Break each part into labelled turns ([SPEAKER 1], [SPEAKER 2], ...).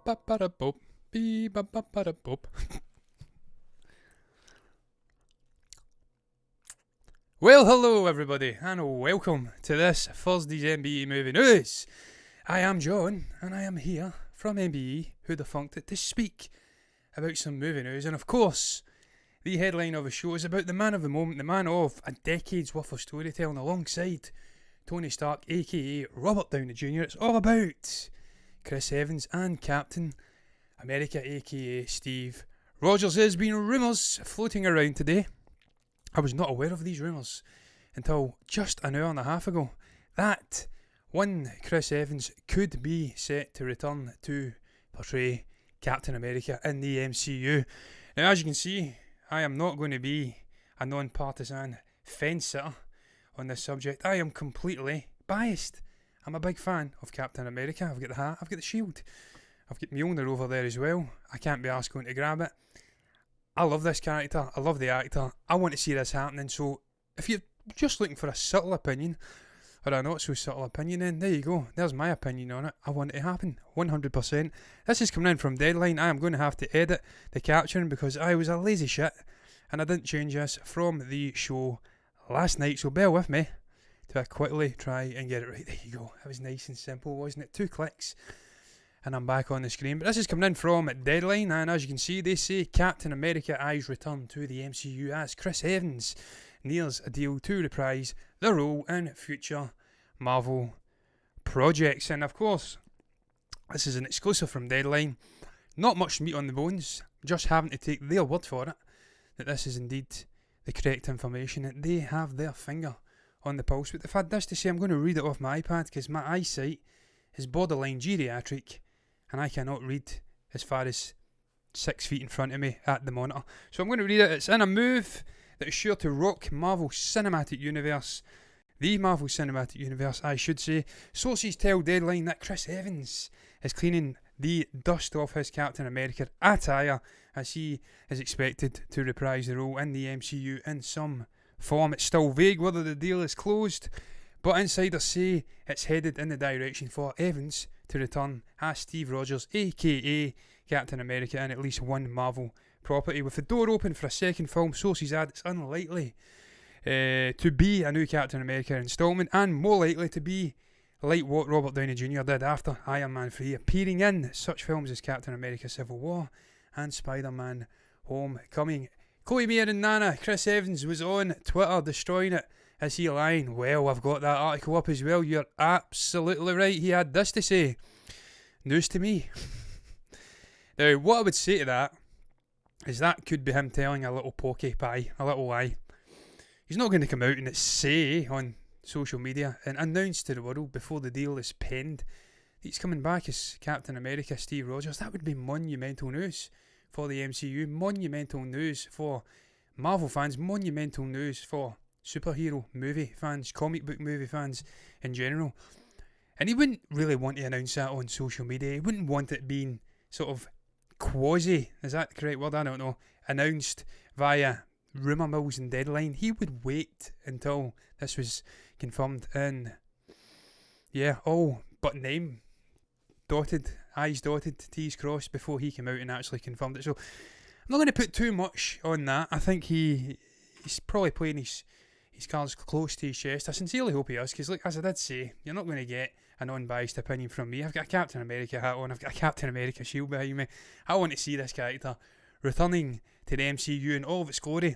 [SPEAKER 1] ba ba da boop. Bee ba ba ba da boop. Well, hello everybody, and welcome to this Thursday's MBE Movie News. I am John, and I am here from MBE, who defunct it, to speak about some movie news. And of course, the headline of the show is about the man of the moment, the man of a decade's worth of storytelling alongside Tony Stark, aka Robert Downey Jr. It's all about Chris Evans and Captain America, aka Steve Rogers. There's been rumours floating around today. I was not aware of these rumours until just an hour and a half ago that one Chris Evans could be set to return to portray Captain America in the MCU. Now, as you can see, I am not going to be a non-partisan fence sitter on this subject. I am completely biased. I'm a big fan of Captain America. I've got the hat, I've got the shield, I've got Mjolnir over there as well. I can't be asked going to grab it. I love this character, I love the actor, I want to see this happening. So if you're just looking for a subtle opinion, or a not so subtle opinion, then there you go, there's my opinion on it. I want it to happen, 100%. This is coming in from Deadline. I am going to have to edit the caption because I was a lazy shit and I didn't change this from the show last night, so bear with me to quickly try and get it right. There you go, it was nice and simple, wasn't it? 2 clicks and I'm back on the screen. But this is coming in from Deadline, and as you can see, they say Captain America eyes return to the MCU as Chris Evans nears a deal to reprise the role in future Marvel projects. And of course, this is an exclusive from Deadline. Not much meat on the bones, just having to take their word for it that this is indeed the correct information, that they have their finger on the pulse. But they've had this to say, I'm going to read it off my iPad because my eyesight is borderline geriatric and I cannot read as far as 6 feet in front of me at the monitor. So I'm going to read it. It's in a move that is sure to rock Marvel Cinematic Universe. The Marvel Cinematic Universe, I should say. Sources tell Deadline that Chris Evans is cleaning the dust off his Captain America attire as he is expected to reprise the role in the MCU in some form. It's still vague whether the deal is closed, but insiders say it's headed in the direction for Evans to return as Steve Rogers, aka Captain America, in at least one Marvel property. With the door open for a second film, sources add it's unlikely to be a new Captain America installment, and more likely to be like what Robert Downey Jr. did after Iron Man 3, appearing in such films as Captain America Civil War and Spider-Man Homecoming. Chloe Mayer and Nana, Chris Evans was on Twitter destroying it. Is he lying? Well, I've got that article up as well. You're absolutely right. He had this to say. News to me. Now, what I would say to that is that could be him telling a little pokey pie, a little lie. He's not going to come out and say on social media and announce to the world before the deal is penned he's coming back as Captain America, Steve Rogers. That would be monumental news for the MCU, monumental news for Marvel fans, monumental news for superhero movie fans, comic book movie fans in general. And he wouldn't really want to announce that on social media. He wouldn't want it being sort of quasi, is that the correct word? I don't know, announced via rumour mills and Deadline. He would wait until this was confirmed in, all but name dotted, I's dotted, T's crossed before he came out and actually confirmed it. So I'm not going to put too much on that. I think he's probably playing his cards close to his chest. I sincerely hope he is, because like as I did say, you're not going to get an unbiased opinion from me. I've got a Captain America hat on, I've got a Captain America shield behind me. I want to see this character returning to the MCU in all of its glory.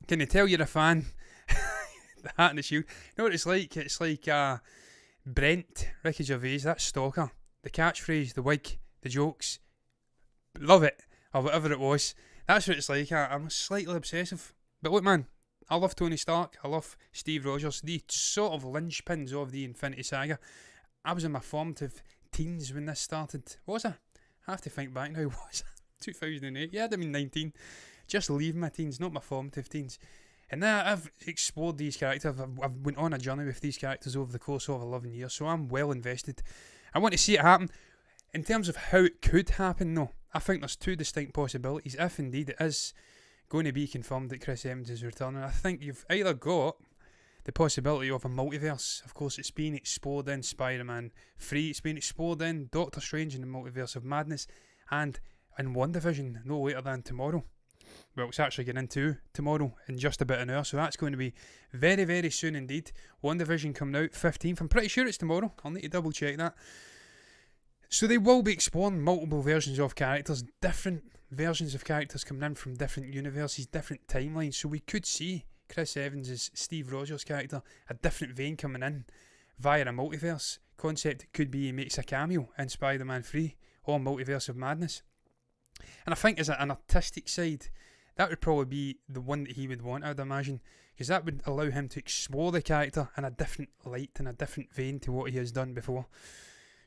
[SPEAKER 1] Can you tell you're a fan? The hat and the shield. You know what it's like? It's like Brent, Ricky Gervais, that stalker. The catchphrase, the wig, the jokes. Love it. Or whatever it was. That's what it's like. I'm slightly obsessive. But look, man, I love Tony Stark. I love Steve Rogers. The sort of linchpins of the Infinity Saga. I was in my formative teens when this started. Was I? I have to think back now. Was I? 2008. Yeah, I'd have been 19. Just leaving my teens, not my formative teens. And then I've explored these characters. I've went on a journey with these characters over the course of 11 years, so I'm well invested. I want to see it happen. In terms of how it could happen, though, I think there's 2 distinct possibilities. If indeed it is going to be confirmed that Chris Evans is returning, I think you've either got the possibility of a multiverse. Of course, it's been explored in Spider-Man 3, it's been explored in Doctor Strange in the Multiverse of Madness, and in WandaVision no later than tomorrow. Well, it's actually getting into tomorrow in just about an hour, so that's going to be very, very soon indeed. WandaVision coming out 15th, I'm pretty sure it's tomorrow, I'll need to double check that. So they will be exploring multiple versions of characters, different versions of characters coming in from different universes, different timelines, so we could see Chris Evans' Steve Rogers' character, a different vein coming in via a multiverse concept. It could be he makes a cameo in Spider-Man 3 or Multiverse of Madness. And I think as an artistic side, that would probably be the one that he would want, I'd imagine, because that would allow him to explore the character in a different light, in a different vein to what he has done before.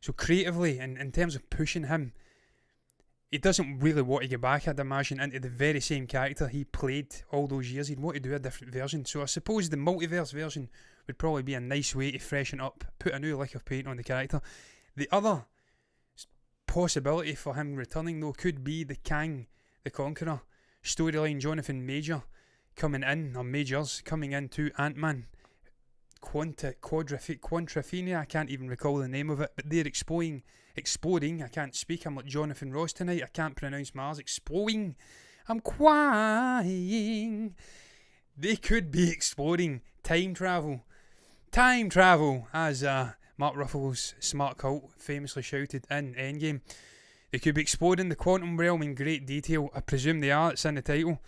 [SPEAKER 1] So creatively, and in terms of pushing him, he doesn't really want to get back, I'd imagine, into the very same character he played all those years. He'd want to do a different version. So I suppose the multiverse version would probably be a nice way to freshen up, put a new lick of paint on the character. The other possibility for him returning, though, could be the Kang the Conqueror storyline. Jonathan Major coming in, or Majors coming into Ant-Man Quadrophenia, I can't even recall the name of it, but they're exploding, I can't speak, I'm like Jonathan Ross tonight, I can't pronounce Mars, exploding, I'm crying. They could be exploring time travel, as Mark Ruffalo's smart cult famously shouted in Endgame. They could be exploring the quantum realm in great detail, I presume they are, it's in the title.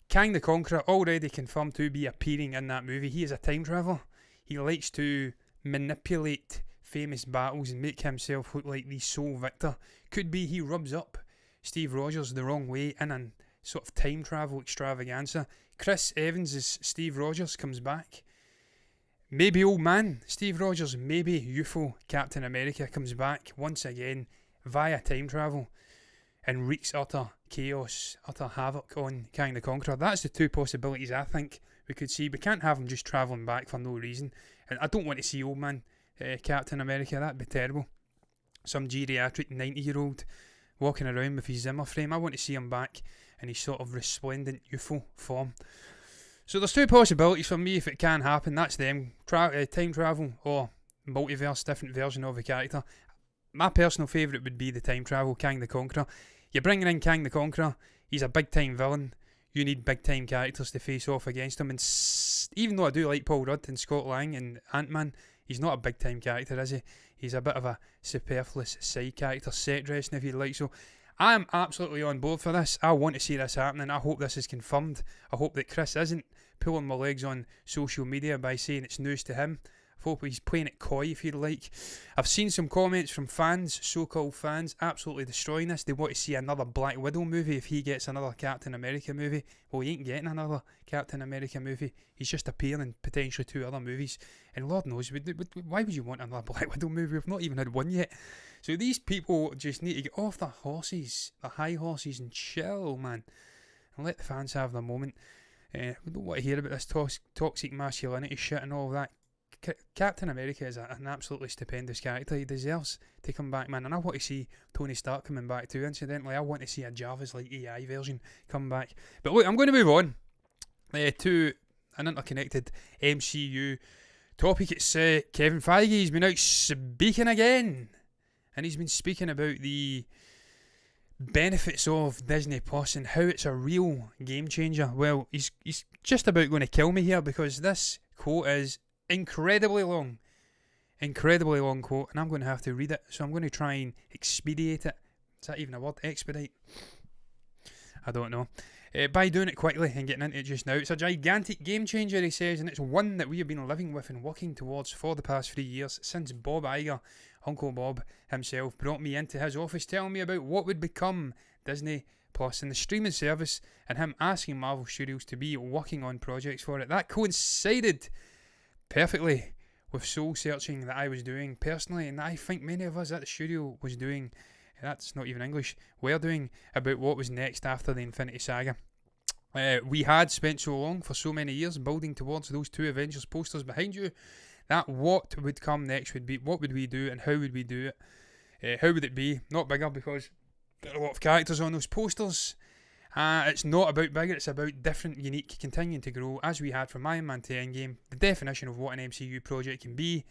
[SPEAKER 1] Kang the Conqueror already confirmed to be appearing in that movie. He is a time traveller. He likes to manipulate famous battles and make himself look like the sole victor. Could be he rubs up Steve Rogers the wrong way in a sort of time travel extravaganza. Chris Evans' Steve Rogers comes back. Maybe old man Steve Rogers, maybe youthful Captain America comes back once again via time travel and wreaks utter chaos, utter havoc on Kang the Conqueror. That's the two possibilities I think we could see. We can't have him just travelling back for no reason. And I don't want to see old man Captain America, that'd be terrible. Some geriatric 90-year-old walking around with his Zimmer frame. I want to see him back in his sort of resplendent, youthful form. So there's two possibilities for me if it can happen. That's them, time travel or multiverse, different version of the character. My personal favourite would be the time travel, Kang the Conqueror. You're bringing in Kang the Conqueror, he's a big time villain. You need big time characters to face off against him. And even though I do like Paul Rudd and Scott Lang and Ant-Man, he's not a big time character, is he? He's a bit of a superfluous side character, set dressing if you like. So I am absolutely on board for this. I want to see this happening. I hope this is confirmed. I hope that Chris isn't pulling my legs on social media by saying it's news to him. I hope he's playing it coy, if you like. I've seen some comments from fans, so-called fans, absolutely destroying this. They want to see another Black Widow movie if he gets another Captain America movie. Well, he ain't getting another Captain America movie. He's just appearing in potentially 2 other movies. And Lord knows, why would you want another Black Widow movie? We've not even had one yet. So these people just need to get off their horses, their high horses, and chill, man. And let the fans have their moment. We don't want to hear about this toxic masculinity shit and all that. Captain America is an absolutely stupendous character. He deserves to come back, man. And I want to see Tony Stark coming back too, incidentally. I want to see a Jarvis-like AI version come back. But look, I'm going to move on to an interconnected MCU topic. It's Kevin Feige. He's been out speaking again. And he's been speaking about the benefits of Disney Plus and how it's a real game changer. Well, he's just about going to kill me here because this quote is incredibly long quote, and I'm going to have to read it, so I'm going to try and expedite it. Is that even a word? Expedite? I don't know. By doing it quickly and getting into it just now. It's a gigantic game changer, he says, and it's one that we have been living with and working towards for the past 3 years, since Bob Iger, Uncle Bob himself, brought me into his office telling me about what would become Disney Plus and the streaming service, and him asking Marvel Studios to be working on projects for it. That coincided perfectly with soul searching that I was doing personally, and I think many of us at the studio was doing, that's not even English, we're doing, about what was next after the Infinity Saga. We had spent so long, for so many years, building towards those 2 Avengers posters behind you, that what would come next would be, what would we do and how would we do it? How would it be? Not bigger, because there are a lot of characters on those posters, It's not about bigger, it's about different, unique, continuing to grow, as we had from Iron Man to Endgame. The definition of what an MCU project can be.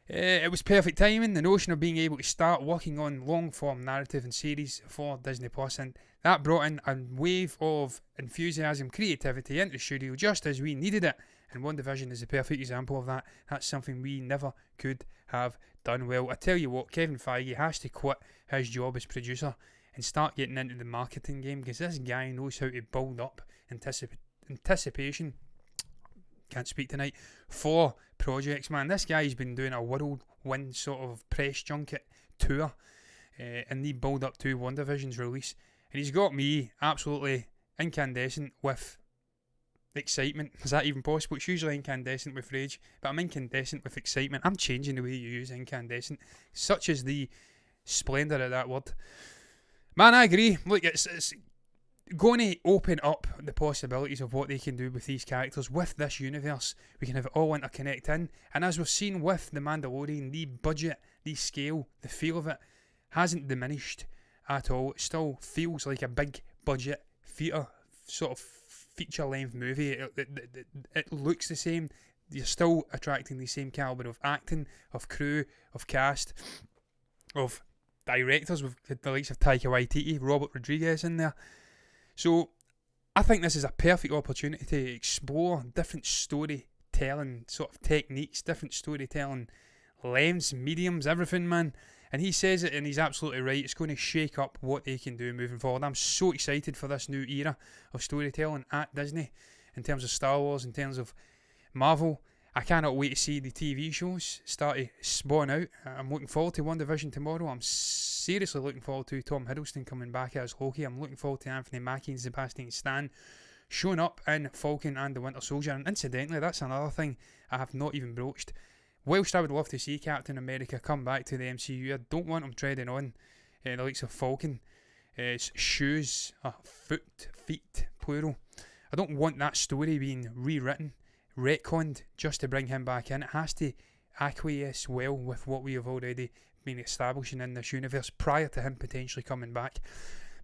[SPEAKER 1] It was perfect timing, the notion of being able to start working on long-form narrative and series for Disney Plus, and that brought in a wave of enthusiasm, creativity into the studio just as we needed it. And WandaVision is a perfect example of that. That's something we never could have done well. I tell you what, Kevin Feige has to quit his job as producer and start getting into the marketing game, because this guy knows how to build up anticipation. Can't speak tonight. For projects, man. This guy's been doing a whirlwind sort of press junket tour in the build up to WandaVision's release. And he's got me absolutely incandescent with excitement. Is that even possible? It's usually incandescent with rage, but I'm incandescent with excitement. I'm changing the way you use incandescent. Such is the splendour of that word. Man, I agree. Look, it's going to open up the possibilities of what they can do with these characters, with this universe. We can have it all interconnect in. And as we've seen with The Mandalorian, the budget, the scale, the feel of it hasn't diminished at all. It still feels like a big budget theatre, sort of feature length movie. It looks the same. You're still attracting the same calibre of acting, of crew, of cast, of directors, with the likes of Taika Waititi, Robert Rodriguez in there. So I think this is a perfect opportunity to explore different storytelling sort of techniques, different storytelling lengths, mediums, everything, man. And he says it, and he's absolutely right. It's going to shake up what they can do moving forward. I'm so excited for this new era of storytelling at Disney, in terms of Star Wars, in terms of Marvel. I cannot wait to see the TV shows start to spawn out. I'm looking forward to WandaVision tomorrow. I'm seriously looking forward to Tom Hiddleston coming back as Loki. I'm looking forward to Anthony Mackie and Sebastian Stan showing up in Falcon and the Winter Soldier. And incidentally, that's another thing I have not even broached. Whilst I would love to see Captain America come back to the MCU, I don't want him treading on the likes of Falcon. Shoes, feet, plural. I don't want that story being rewritten, retconned, just to bring him back in. It has to acquiesce well with what we have already been establishing in this universe prior to him potentially coming back.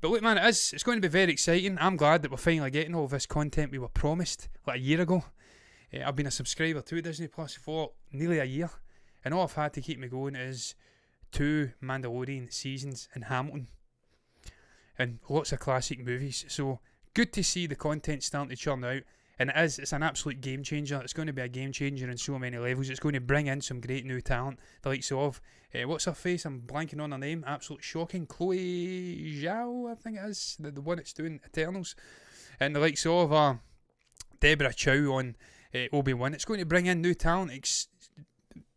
[SPEAKER 1] But look, man, it's going to be very exciting. I'm glad that we're finally getting all of this content we were promised like a year ago. I've been a subscriber to Disney Plus for nearly a year, and all I've had to keep me going is 2 Mandalorian seasons and Hamilton, and lots of classic movies. So good to see the content starting to churn out, and it's an absolute game changer. It's going to be a game changer in so many levels. It's going to bring in some great new talent, the likes of what's her face? I'm blanking on her name. Absolutely shocking. Chloe Zhao, I think it is, the one that's doing Eternals, and the likes of Deborah Chow on Obi-Wan. It's going to bring in new talent.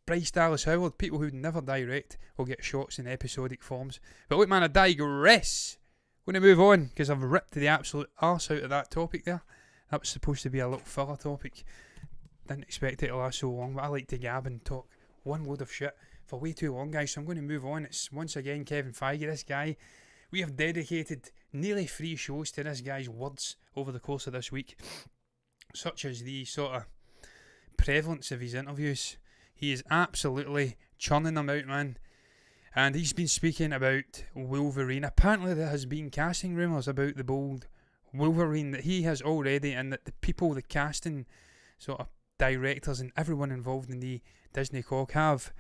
[SPEAKER 1] Bryce Dallas Howard, people who'd never direct, will get shots in episodic forms. But look, man, I digress. I'm going to move on, because I've ripped the absolute arse out of that topic there. That was supposed to be a little filler topic. Didn't expect it to last so long, but I like to gab and talk one load of shit for way too long, guys. So I'm going to move on. It's once again Kevin Feige, this guy. We have dedicated nearly 3 shows to this guy's words over the course of this week, such as the sort of prevalence of his interviews. He is absolutely churning them out, man. And he's been speaking about Wolverine. Apparently there has been casting rumours about the bold Wolverine that he has already, and that the people, the casting sort of directors and everyone involved in the Disney cog have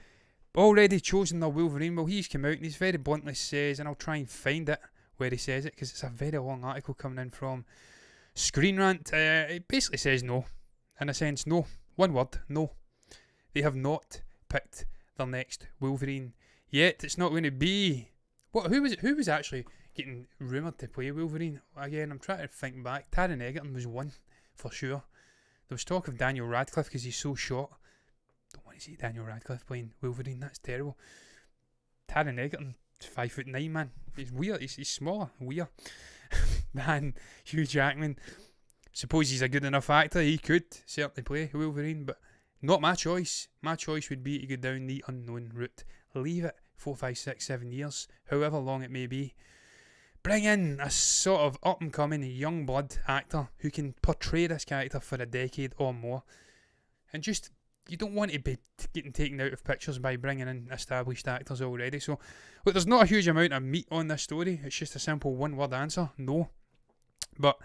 [SPEAKER 1] already chosen their Wolverine. Well, he's come out and he's very bluntly says, and I'll try and find it where he says it, because it's a very long article coming in from Screen Rant. It basically says no. In a sense, no. One word, no. They have not picked their next Wolverine yet. It's not going to be... Who was actually getting rumoured to play Wolverine? Again, I'm trying to think back. Taron Egerton was one, for sure. There was talk of Daniel Radcliffe because he's so short. Don't want to see Daniel Radcliffe playing Wolverine. That's terrible. Taron Egerton, 5'9", man. He's weird. He's smaller. Weird. Man, Hugh Jackman. Suppose he's a good enough actor. He could certainly play Wolverine, but not my choice. My choice would be to go down the unknown route. Leave it 4, 5, 6, 7 years, however long it may be. Bring in a sort of up-and-coming young blood actor who can portray this character for a decade or more. And just, you don't want to be getting taken out of pictures by bringing in established actors already. So, look, there's not a huge amount of meat on this story. It's just a simple one-word answer. No. But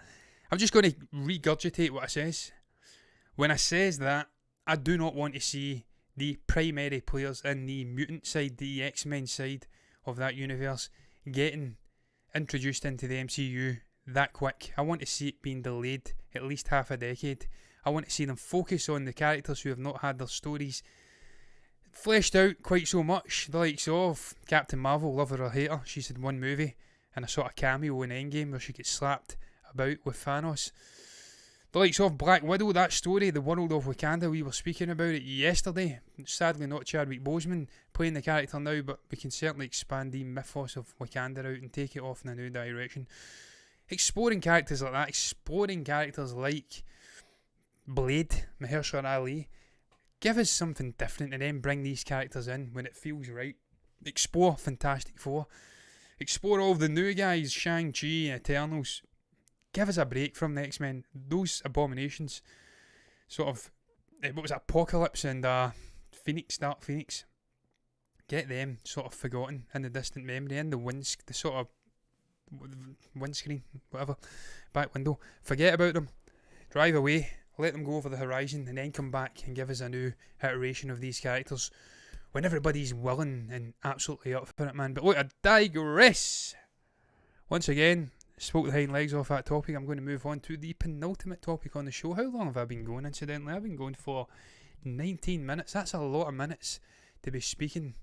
[SPEAKER 1] I'm just going to regurgitate what I says. When I says that, I do not want to see the primary players in the mutant side, the X-Men side of that universe, getting introduced into the MCU that quick. I want to see it being delayed at least half a decade. I want to see them focus on the characters who have not had their stories fleshed out quite so much. The likes of Captain Marvel, love her or hate her, she's had one movie and a sort of cameo in Endgame where she gets slapped about with Thanos. The likes of Black Widow, that story, the world of Wakanda, we were speaking about it yesterday. Sadly not Chadwick Boseman playing the character now, but we can certainly expand the mythos of Wakanda out and take it off in a new direction. Exploring characters like that, exploring characters like Blade, Mahershala Ali, give us something different and then bring these characters in when it feels right. Explore Fantastic Four. Explore all the new guys, Shang-Chi, Eternals. Give us a break from the X-Men. Those abominations, sort of, what was it, Apocalypse and Dark Phoenix. Get them sort of forgotten in the distant memory, in the sort of windscreen, whatever, back window. Forget about them. Drive away. Let them go over the horizon and then come back and give us a new iteration of these characters when everybody's willing and absolutely up for it, man. But look, I digress. Once again, spoke the hind legs off that topic. I'm going to move on to the penultimate topic on the show. How long have I been going, incidentally? I've been going for 19 minutes. That's a lot of minutes to be speaking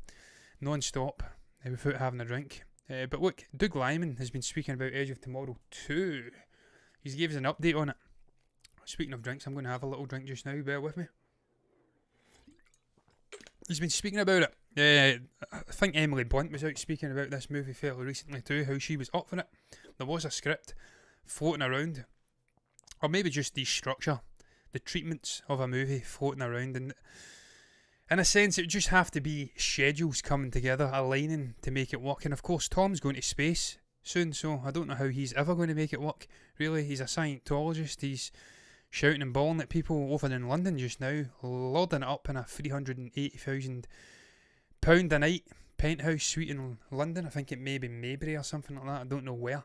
[SPEAKER 1] non-stop without having a drink. But look, Doug Liman has been speaking about Edge of Tomorrow 2. He's gave us an update on it. Speaking of drinks, I'm going to have a little drink just now. Bear with me. He's been speaking about it. I think Emily Blunt was out speaking about this movie fairly recently too, how she was up for it. There was a script floating around, or maybe just the structure, the treatments of a movie floating around, and in a sense it would just have to be schedules coming together, aligning to make it work. And of course Tom's going to space soon, so I don't know how he's ever going to make it work, really. He's a Scientologist. He's shouting and bawling at people over in London just now, lording it up in a £380,000 a night penthouse suite in London. I think it may be Maybury or something like that, I don't know where.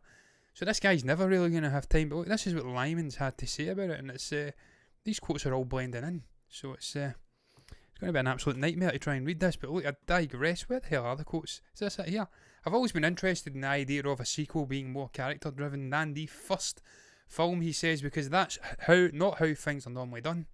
[SPEAKER 1] So this guy's never really going to have time. But look, this is what Lyman's had to say about it, and it's these quotes are all blending in, so it's going to be an absolute nightmare to try and read this. But look, I digress. Where the hell are the quotes? Is this it here? I've always been interested in the idea of a sequel being more character driven than the first film, he says, because that's not how things are normally done.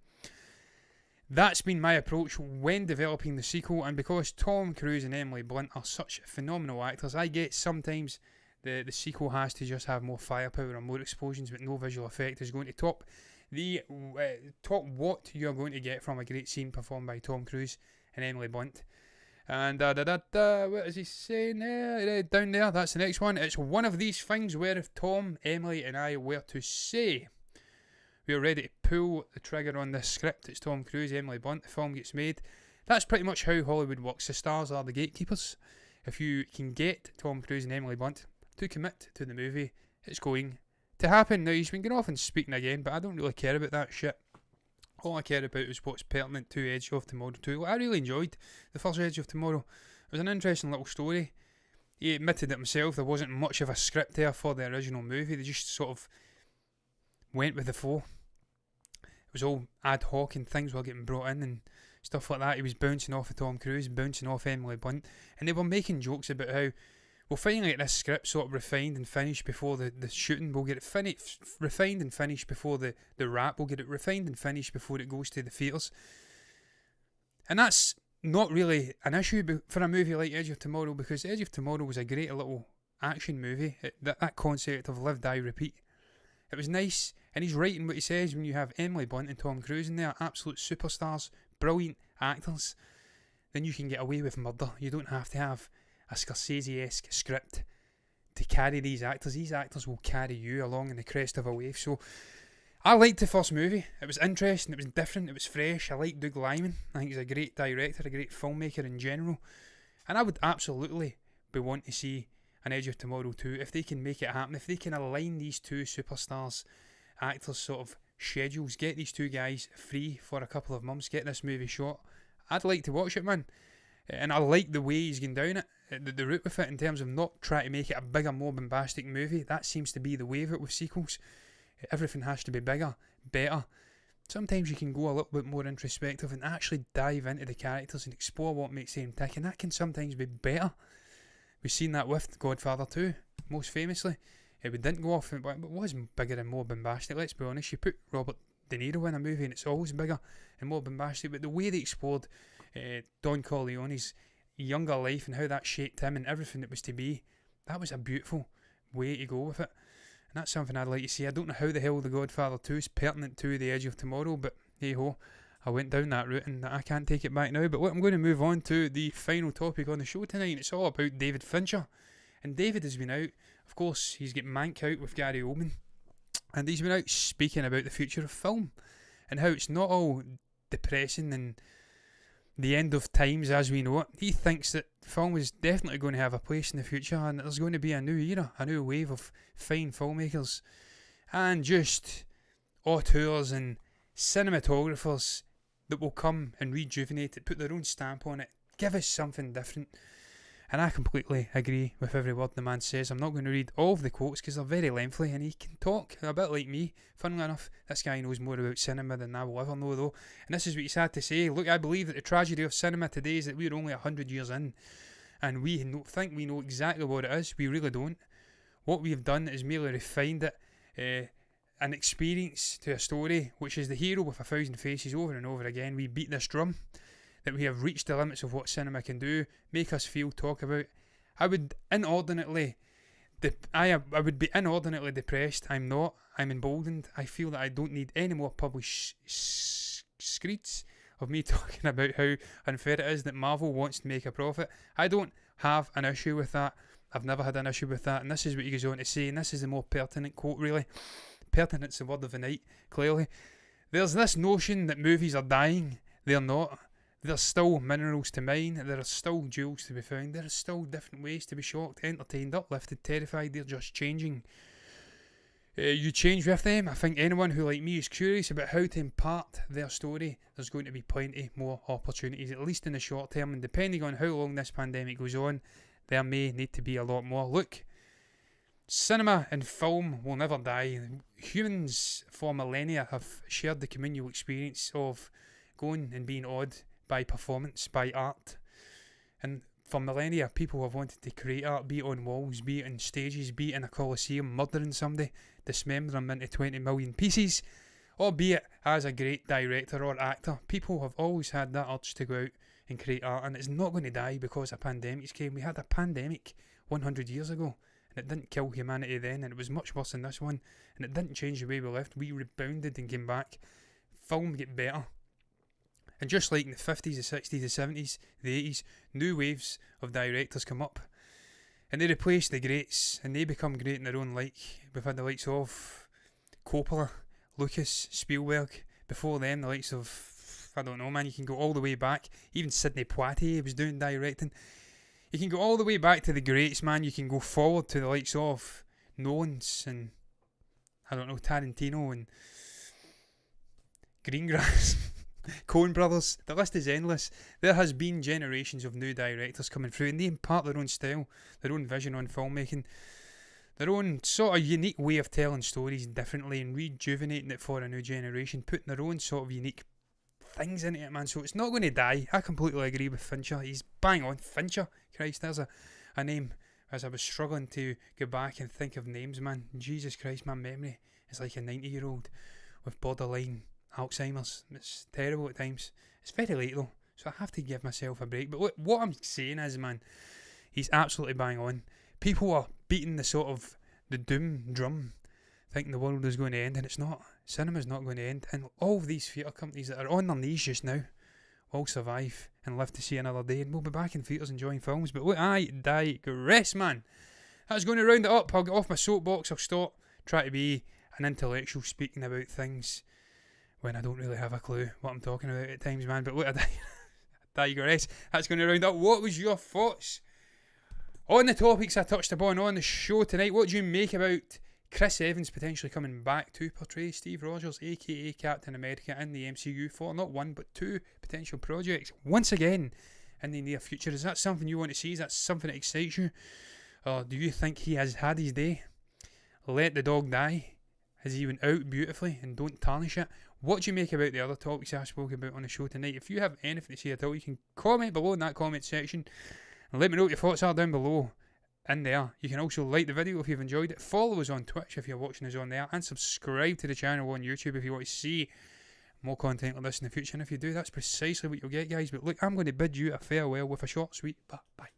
[SPEAKER 1] That's been my approach when developing the sequel, and because Tom Cruise and Emily Blunt are such phenomenal actors, I get sometimes the sequel has to just have more firepower and more explosions, but no visual effect is going to top what you're going to get from a great scene performed by Tom Cruise and Emily Blunt. And what is he saying there? Down there, that's the next one. It's one of these things where if Tom, Emily and I were to say we are ready to pull the trigger on this script, it's Tom Cruise, Emily Blunt, the film gets made. That's pretty much how Hollywood works. The stars are the gatekeepers. If you can get Tom Cruise and Emily Blunt to commit to the movie, it's going to happen. Now, he's been going off and speaking again, but I don't really care about that shit. All I care about is what's pertinent to Edge of Tomorrow 2. I really enjoyed the first Edge of Tomorrow. It was an interesting little story. He admitted it himself, there wasn't much of a script there for the original movie. They just sort of went with the flow. It was all ad hoc and things were getting brought in and stuff like that. He was bouncing off of Tom Cruise, bouncing off Emily Blunt, and they were making jokes about how we'll finally get this script sort of refined and finished before the shooting. We'll get it refined and finished before the wrap. We'll get it refined and finished before it goes to the theatres. And that's not really an issue for a movie like Edge of Tomorrow, because Edge of Tomorrow was a great little action movie. That concept of live, die, repeat. It was nice, and he's right in what he says when you have Emily Blunt and Tom Cruise in there, absolute superstars, brilliant actors, then you can get away with murder. You don't have to have a Scorsese-esque script to carry these actors. These actors will carry you along in the crest of a wave. So I liked the first movie. It was interesting, it was different, it was fresh. I like Doug Liman. I think he's a great director, a great filmmaker in general. And I would absolutely be wanting to see an Edge of Tomorrow 2 if they can make it happen, if they can align these two superstars, actors sort of schedules, get these two guys free for a couple of months, get this movie shot. I'd like to watch it, man. And I like the way he's going down it, the route with it, in terms of not trying to make it a bigger, more bombastic movie. That seems to be the way of it with sequels. everything has to be bigger, better. Sometimes you can go a little bit more introspective and actually dive into the characters and explore what makes them tick, and that can sometimes be better. We've seen that with Godfather 2, most famously. We didn't go off, but it was bigger and more bombastic, let's be honest. You put Robert De Niro in a movie and it's always bigger and more bombastic, but the way they explored Don Corleone's younger life and how that shaped him and everything that was to be, that was a beautiful way to go with it. And that's something I'd like to see. I don't know how the hell The Godfather 2 is pertinent to The Edge of Tomorrow, but hey ho, I went down that route and I can't take it back now. But I'm going to move on to the final topic on the show tonight, and it's all about David Fincher. And David has been out, of course, he's got Mank out with Gary Oldman, and he's been out speaking about the future of film and how it's not all depressing and the end of times as we know it. He thinks that film is definitely going to have a place in the future, and there's going to be a new era, a new wave of fine filmmakers and just auteurs and cinematographers that will come and rejuvenate it, put their own stamp on it, give us something different. And I completely agree with every word the man says. I'm not going to read all of the quotes because they're very lengthy, and he can talk a bit like me. Funnily enough, this guy knows more about cinema than I will ever know, though. And this is what he's had to say. Look, I believe that the tragedy of cinema today is that we're only 100 years in, and we think we know exactly what it is. We really don't. What we've done is merely refined it, an experience to a story, which is the hero with 1,000 faces over and over again. We beat this drum that we have reached the limits of what cinema can do, make us feel, talk about. I would be inordinately depressed. I'm not. I'm emboldened. I feel that I don't need any more published screeds of me talking about how unfair it is that Marvel wants to make a profit. I don't have an issue with that. I've never had an issue with that. And this is what he goes on to say, and this is the more pertinent quote, really. Pertinent's the word of the night, clearly. There's this notion that movies are dying. They're not. There's still minerals to mine, there are still jewels to be found, there are still different ways to be shocked, entertained, uplifted, terrified. They're just changing. You change with them. I think anyone who, like me, is curious about how to impart their story, there's going to be plenty more opportunities, at least in the short term, and depending on how long this pandemic goes on, there may need to be a lot more. Look, cinema and film will never die. Humans for millennia have shared the communal experience of going and being awed by performance, by art. And for millennia, people have wanted to create art, be it on walls, be it on stages, be it in a coliseum, murdering somebody, dismember them into 20 million pieces, or be it as a great director or actor. People have always had that urge to go out and create art, and it's not going to die because a pandemic came. We had a pandemic 100 years ago, and it didn't kill humanity then, and it was much worse than this one, and it didn't change the way we lived. We rebounded and came back. Film get better. And just like in the 50s, the 60s, the 70s, the 80s, new waves of directors come up and they replace the greats and they become great in their own like. We've had the likes of Coppola, Lucas, Spielberg. Before them, the likes of, I don't know, man, you can go all the way back. Even Sidney Poitier was doing directing. You can go all the way back to the greats, man. You can go forward to the likes of Nolans and, I don't know, Tarantino and Greengrass. Coen Brothers, the list is endless. There has been generations of new directors coming through, and they impart their own style, their own vision on filmmaking, their own sort of unique way of telling stories differently and rejuvenating it for a new generation, putting their own sort of unique things into it, man. So it's not going to die. I completely agree with Fincher. He's bang on. Fincher, Christ, there's a name. As I was struggling to go back and think of names, man. Jesus Christ, my memory is like a 90-year-old with borderline Alzheimer's. It's terrible at times. It's very late though, so I have to give myself a break. But look, what I'm saying is, man, he's absolutely bang on. People are beating the sort of the doom drum, thinking the world is going to end, and it's not. Cinema's not going to end, and all of these theatre companies that are on their knees just now will survive and live to see another day, and we'll be back in theatres enjoying films. But look, I digress, man. That's going to round it up. I'll get off my soapbox. I'll stop try to be an intellectual speaking about things when I don't really have a clue what I'm talking about at times, man. But look, I digress. That's going to round up. What was your thoughts on the topics I touched upon on the show tonight? What do you make about Chris Evans potentially coming back to portray Steve Rogers, aka Captain America, in the MCU for not one but two potential projects once again in the near future? Is that something you want to see? Is that something that excites you? Or do you think he has had his day? Let the dog die has even out beautifully and don't tarnish it. What do you make about the other topics I spoke about on the show tonight? If you have anything to say at all, you can comment below in that comment section and let me know what your thoughts are down below in there. You can also like the video if you've enjoyed it, follow us on Twitch if you're watching us on there, and subscribe to the channel on YouTube if you want to see more content like this in the future. And if you do, that's precisely what you'll get, guys. But look, I'm going to bid you a farewell with a short, sweet bye.